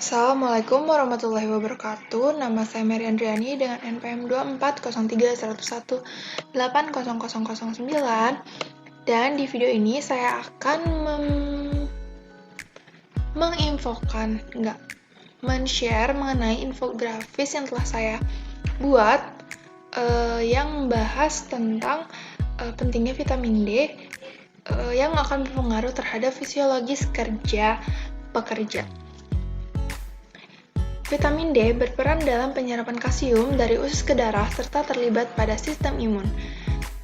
Assalamualaikum warahmatullahi wabarakatuh. Nama saya Mary Andriani dengan NPM 240310180009. Dan di video ini saya akan men-share mengenai infografis yang telah saya buat yang membahas tentang pentingnya vitamin D yang akan berpengaruh terhadap fisiologis pekerja. Vitamin D berperan dalam penyerapan kalsium dari usus ke darah serta terlibat pada sistem imun.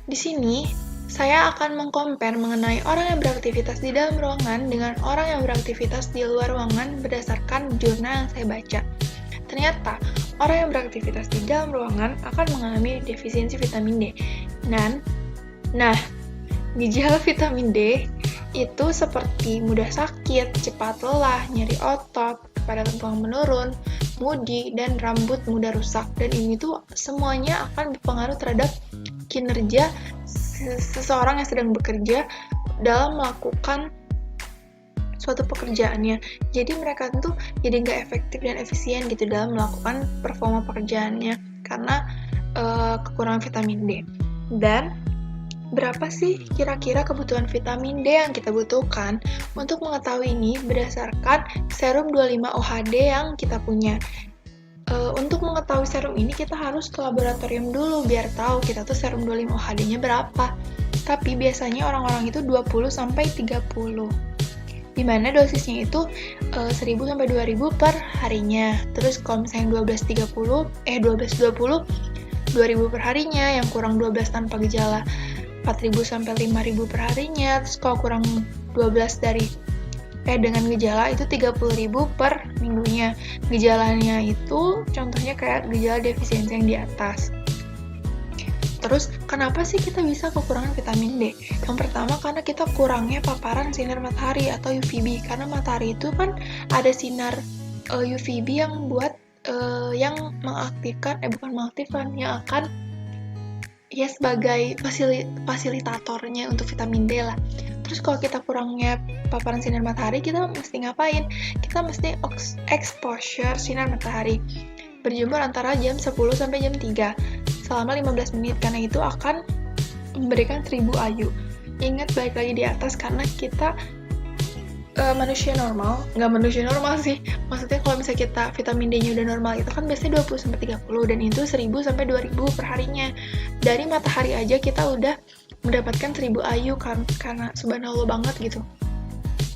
Di sini, saya akan mengcompare mengenai orang yang beraktivitas di dalam ruangan dengan orang yang beraktivitas di luar ruangan berdasarkan jurnal yang saya baca. Ternyata, orang yang beraktivitas di dalam ruangan akan mengalami defisiensi vitamin D. Nah, gejala vitamin D itu seperti mudah sakit, cepat lelah, nyeri otot, kepadatan tulang menurun, moody, dan rambut mudah rusak. Dan ini tuh semuanya akan berpengaruh terhadap kinerja seseorang yang sedang bekerja dalam melakukan suatu pekerjaannya. Jadi mereka tuh jadi nggak efektif dan efisien gitu dalam melakukan performa pekerjaannya karena kekurangan vitamin D. Dan berapa sih kira-kira kebutuhan vitamin D yang kita butuhkan? Untuk mengetahui ini berdasarkan serum 25-OHD yang kita punya. Untuk mengetahui serum ini kita harus ke laboratorium dulu biar tahu kita tuh serum 25-OHD-nya berapa. Tapi biasanya orang-orang itu 20-30. Dimana dosisnya itu 1000-2000 per harinya. Terus kalau misalnya 12-20 2000 per harinya, yang kurang 12 tanpa gejala 4.000-5.000 per harinya. Terus kalau kurang 12 dengan gejala itu 30.000 per minggunya. Gejalanya itu contohnya kayak gejala defisiensi yang di atas. Terus kenapa sih kita bisa kekurangan vitamin D? Yang pertama karena kita kurangnya paparan sinar matahari atau UVB. Karena matahari itu kan ada sinar UVB yang yang yang akan sebagai fasilitatornya untuk vitamin D lah. Terus kalau kita kurangnya paparan sinar matahari, kita mesti ngapain? Kita mesti exposure sinar matahari. Berjemur antara jam 10 sampai jam 3 selama 15 menit, karena itu akan memberikan 1000 IU. Ingat balik lagi di atas karena kita manusia normal, nggak manusia normal sih, maksudnya kalau misalnya kita vitamin D-nya udah normal itu kan biasanya 20-30 dan itu 1000-2000 per harinya. Dari matahari aja kita udah mendapatkan 1000 IU karena subhanallah banget gitu.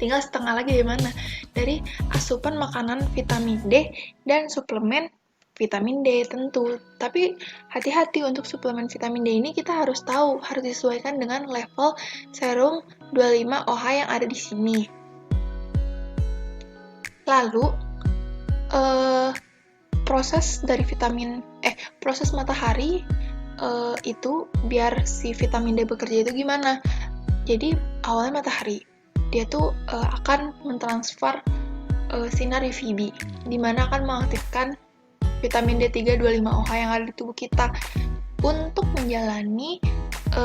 Tinggal setengah lagi dari mana? Dari asupan makanan vitamin D dan suplemen vitamin D tentu. Tapi hati-hati untuk suplemen vitamin D ini kita harus tahu, harus disesuaikan dengan level serum 25-OH yang ada di sini. Lalu proses matahari itu biar si vitamin D bekerja itu gimana? Jadi awalnya matahari dia tuh akan mentransfer sinar UVB, dimana akan mengaktifkan vitamin D3 25-OH yang ada di tubuh kita. Untuk menjalani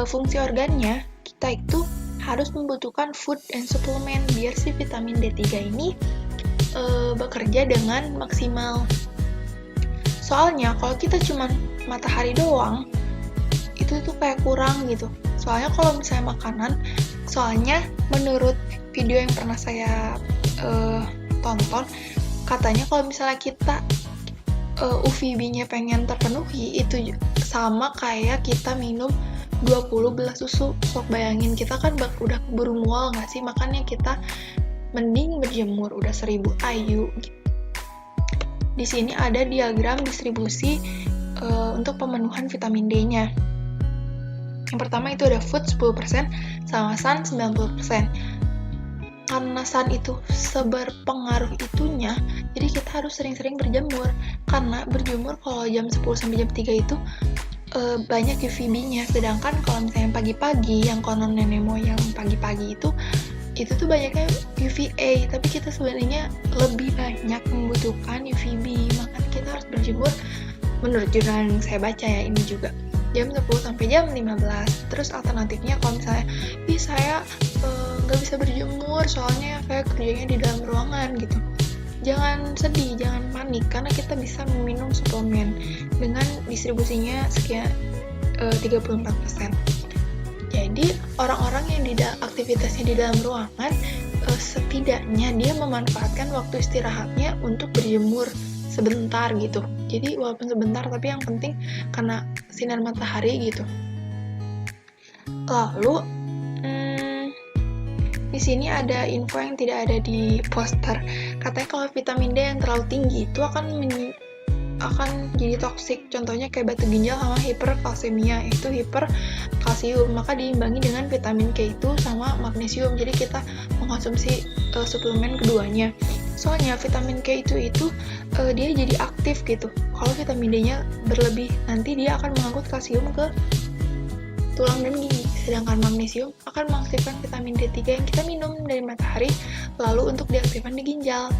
fungsi organnya, kita itu harus membutuhkan food and suplemen biar si vitamin D3 ini bekerja dengan maksimal. Soalnya kalau kita cuma matahari doang, itu tuh kayak kurang gitu. Soalnya kalau misalnya makanan, menurut video yang pernah saya tonton, katanya kalau misalnya kita UVB-nya pengen terpenuhi, itu sama kayak kita minum 20 gelas susu. Sok bayangin, kita kan udah keburu mual nggak sih? Makanya kita mending berjemur, udah 1000 IU. Di sini ada diagram distribusi untuk pemenuhan vitamin D-nya. Yang pertama itu ada food 10% sama sun 90%. Karena sun itu seberpengaruh itunya, jadi kita harus sering-sering berjemur. Karena berjemur kalau jam 10 sampai jam 3 itu banyak UVB-nya. Sedangkan kalau misalnya pagi-pagi, yang konon nenek moyang pagi-pagi itu tuh banyaknya UVA, tapi kita sebenarnya lebih banyak membutuhkan UVB, makanya kita harus berjemur menurut jurnal yang saya baca ya, ini juga jam 10 sampai jam 15. Terus alternatifnya kalau misalnya saya nggak bisa berjemur soalnya saya kerjanya di dalam ruangan gitu, jangan sedih, jangan panik, karena kita bisa meminum suplemen dengan distribusinya sekian 34%. Jadi orang-orang yang aktivitasnya di dalam ruangan, setidaknya dia memanfaatkan waktu istirahatnya untuk berjemur sebentar gitu. Jadi walaupun sebentar, tapi yang penting karena sinar matahari gitu. Lalu di sini ada info yang tidak ada di poster. Katanya kalau vitamin D yang terlalu tinggi itu akan jadi toksik. Contohnya kayak batu ginjal sama hiperkalsemia, itu hiperkalsium. Maka diimbangi dengan vitamin K itu sama magnesium. Jadi kita mengkonsumsi suplemen keduanya. Soalnya vitamin K itu dia jadi aktif gitu. Kalau vitamin D-nya berlebih, nanti dia akan mengangkut kalsium ke tulang dan gigi. Sedangkan magnesium akan mengaktifkan vitamin D3 yang kita minum dari matahari, lalu untuk diaktifkan di ginjal.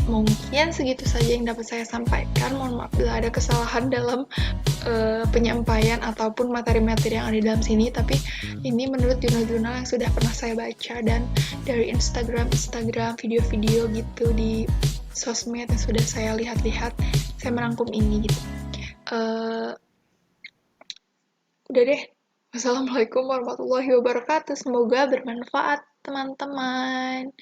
Mungkin segitu saja yang dapat saya sampaikan. Mohon maaf bila ada kesalahan dalam penyampaian ataupun materi-materi yang ada di dalam sini, tapi ini menurut jurnal-jurnal yang sudah pernah saya baca dan dari Instagram, video-video gitu di sosmed yang sudah saya lihat-lihat, saya merangkum ini gitu. Udah deh. Wassalamualaikum warahmatullahi wabarakatuh. Semoga bermanfaat, teman-teman.